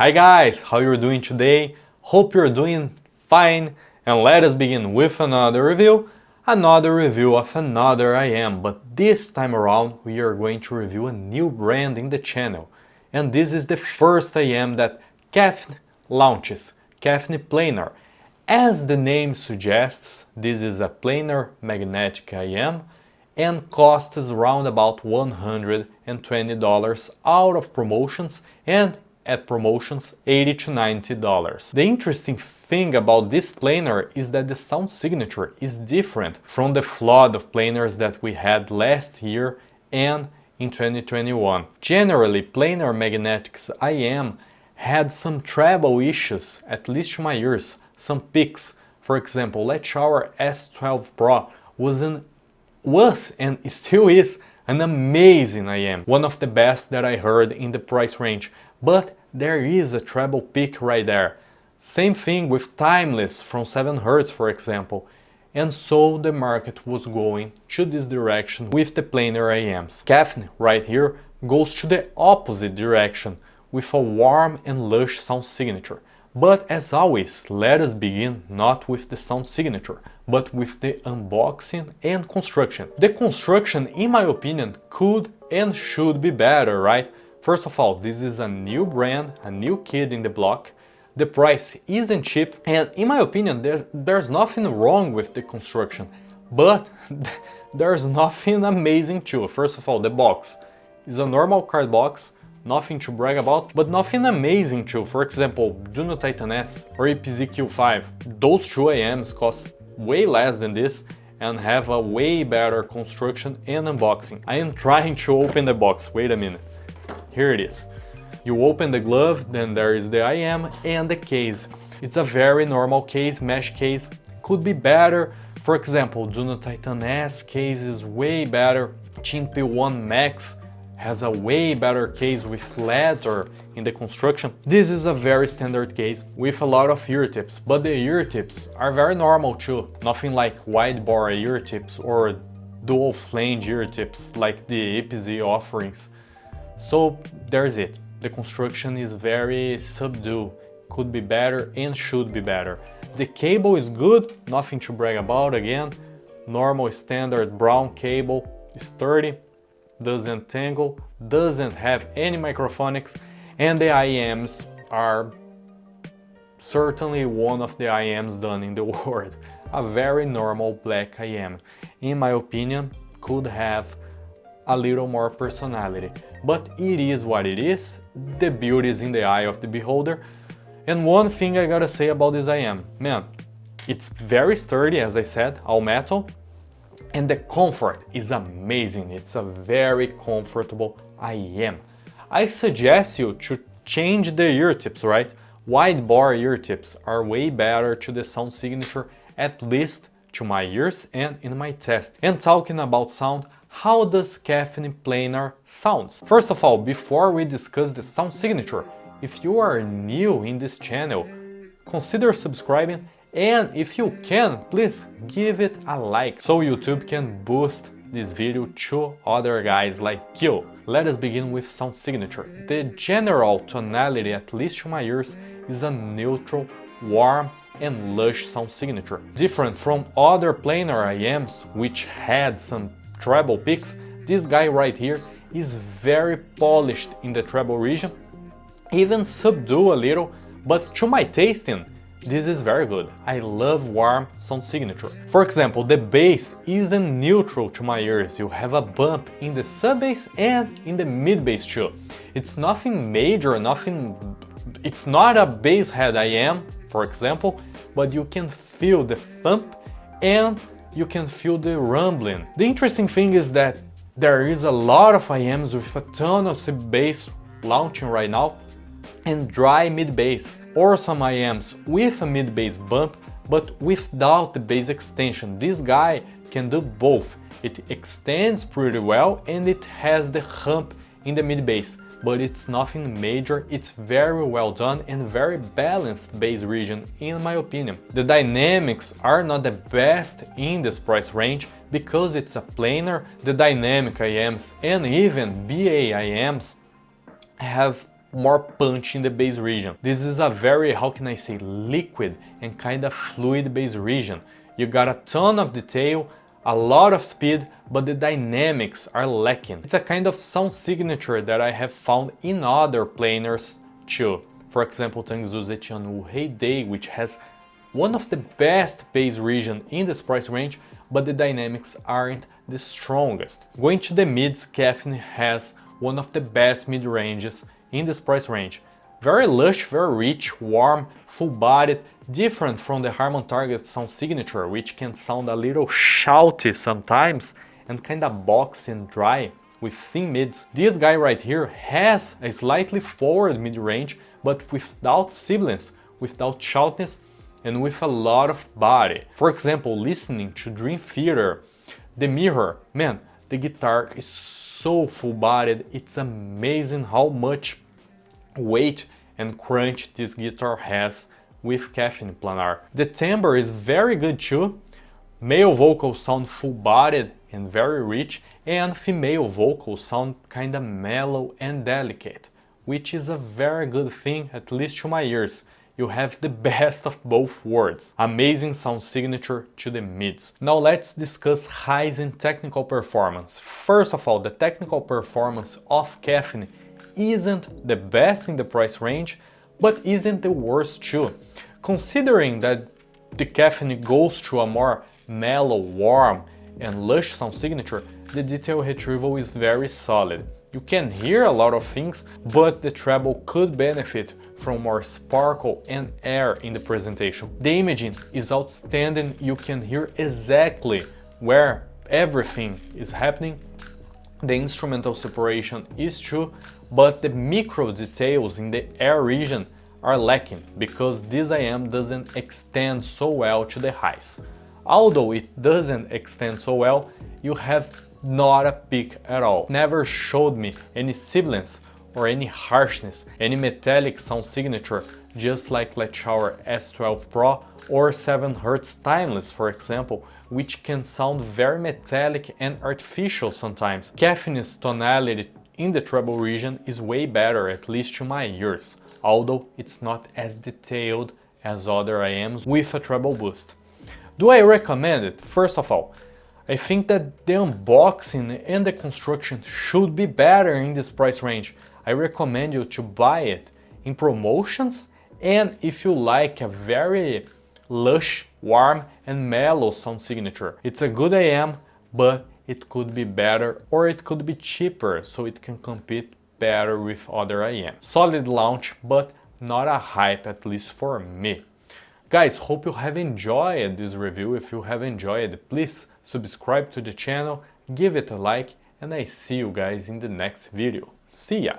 Hi guys, how you're doing today? Hope you're doing fine, and let us begin with another review of another IM, but this time around we are going to review a new brand in the channel, and this is the first IM that Kefine launches, Kefine Klanar. As the name suggests, this is a planar magnetic IM and costs around about $120 out of promotions, and at promotions $80 to $90. The interesting thing about this planar is that the sound signature is different from the flood of planars that we had last year and in 2021. Generally, planar magnetics IM had some treble issues, at least to my ears, some peaks. For example, Let's Shower S12 Pro was and still is an amazing IM, one of the best that I heard in the price range, but there is a treble peak right there. Same thing with Timeless from 7Hz, for example, and so the market was going to this direction with the planar IMs. Kefine right here goes to the opposite direction with a warm and lush sound signature. But as always, let us begin not with the sound signature, but with the unboxing and construction. The construction, in my opinion, could and should be better, right? First of all, this is a new brand, a new kid in the block. The price isn't cheap, and in my opinion, there's nothing wrong with the construction, but there's nothing amazing too. First of all, the box is a normal card box, nothing to brag about, but nothing amazing too. For example, Juno Titan S or EPZ Q5. Those two IMs cost way less than this and have a way better construction and unboxing. I am trying to open the box, wait a minute. Here it is. You open the glove, then there is the IM and the case. It's a very normal case, mesh case. Could be better. For example, Juno Titan S case is way better. Chin P1 Max has a way better case with leather in the construction. This is a very standard case with a lot of ear tips, but the ear tips are very normal too. Nothing like wide bore ear tips or dual flange ear tips like the EPZ offerings. So there's it. The construction is very subdued. Could be better and should be better. The cable is good, nothing to brag about again. Normal standard brown cable, sturdy, doesn't tangle, doesn't have any microphonics, and the IMs are certainly one of the IMs done in the world. A very normal black IM. In my opinion, could have a little more personality, but it is what it is. The beauty is in the eye of the beholder. And one thing I gotta say about this IM, man, it's very sturdy, as I said, all metal. And the comfort is amazing. It's a very comfortable IM. I suggest you to change the ear tips, right? Wide bore ear tips are way better to the sound signature, at least to my ears and in my test. And talking about sound, how does Kefine Klanar sounds? First of all, before we discuss the sound signature, if you are new in this channel, consider subscribing. And if you can, please give it a like so YouTube can boost this video to other guys like you. Let us begin with sound signature. The general tonality, at least to my ears, is a neutral, warm and lush sound signature. Different from other planar IMs which had some treble peaks, this guy right here is very polished in the treble region, even subdue a little, but to my tasting, this is very good. I love warm sound signature. For example, the bass isn't neutral to my ears. You have a bump in the sub bass and in the mid bass too. It's nothing major, it's not a bass head IM, for example, but you can feel the thump and you can feel the rumbling. The interesting thing is that there is a lot of IMs with a ton of sub bass launching right now and dry mid bass, or some IMs with a mid bass bump but without the bass extension. This guy can do both. It extends pretty well and it has the hump in the mid bass, but it's nothing major. It's very well done and very balanced bass region in my opinion. The dynamics are not the best in this price range because it's a planar. The dynamic IMs and even BA IMs have more punch in the bass region. This is a very, how can I say, liquid and kind of fluid bass region. You got a ton of detail, a lot of speed, but the dynamics are lacking. It's a kind of sound signature that I have found in other planars too. For example, Tangzu Zetian Heyday, which has one of the best bass region in this price range, but the dynamics aren't the strongest. Going to the mids, Kefine has one of the best mid ranges in this price range. Very lush, very rich, warm, full-bodied, different from the Harman Target sound signature, which can sound a little shouty sometimes and kinda boxy and dry with thin mids. This guy right here has a slightly forward mid-range, but without sibilance, without shoutiness, and with a lot of body. For example, listening to Dream Theater, the Mirror, man, the guitar is so full-bodied, it's amazing how much weight and crunch this guitar has with Kefine Klanar. The timbre is very good too. Male vocals sound full-bodied and very rich, and female vocals sound kinda mellow and delicate, which is a very good thing, at least to my ears. You have the best of both worlds. Amazing sound signature to the mids. Now let's discuss highs in technical performance. First of all, the technical performance of Kefine isn't the best in the price range, but isn't the worst too. Considering that the Kefine goes through a more mellow, warm and lush sound signature, the detail retrieval is very solid. You can hear a lot of things, but the treble could benefit from more sparkle and air in the presentation. The imaging is outstanding, you can hear exactly where everything is happening. The instrumental separation is true, but the micro details in the air region are lacking because this IM doesn't extend so well to the highs. Although it doesn't extend so well, you have not a peak at all. Never showed me any sibilance or any harshness, any metallic sound signature, just like Letschauer S12 Pro or 7Hz Timeless, for example, which can sound very metallic and artificial sometimes. Kefine's tonality in the treble region is way better, at least to my ears, although it's not as detailed as other IMs with a treble boost. Do I recommend it? First of all, I think that the unboxing and the construction should be better in this price range. I recommend you to buy it in promotions, and if you like a very lush, warm and mellow sound signature. It's a good IM, but it could be better or it could be cheaper so it can compete better with other IMs. Solid launch, but not a hype, at least for me. Guys, hope you have enjoyed this review. If you have enjoyed, please subscribe to the channel, give it a like, and I see you guys in the next video. See ya!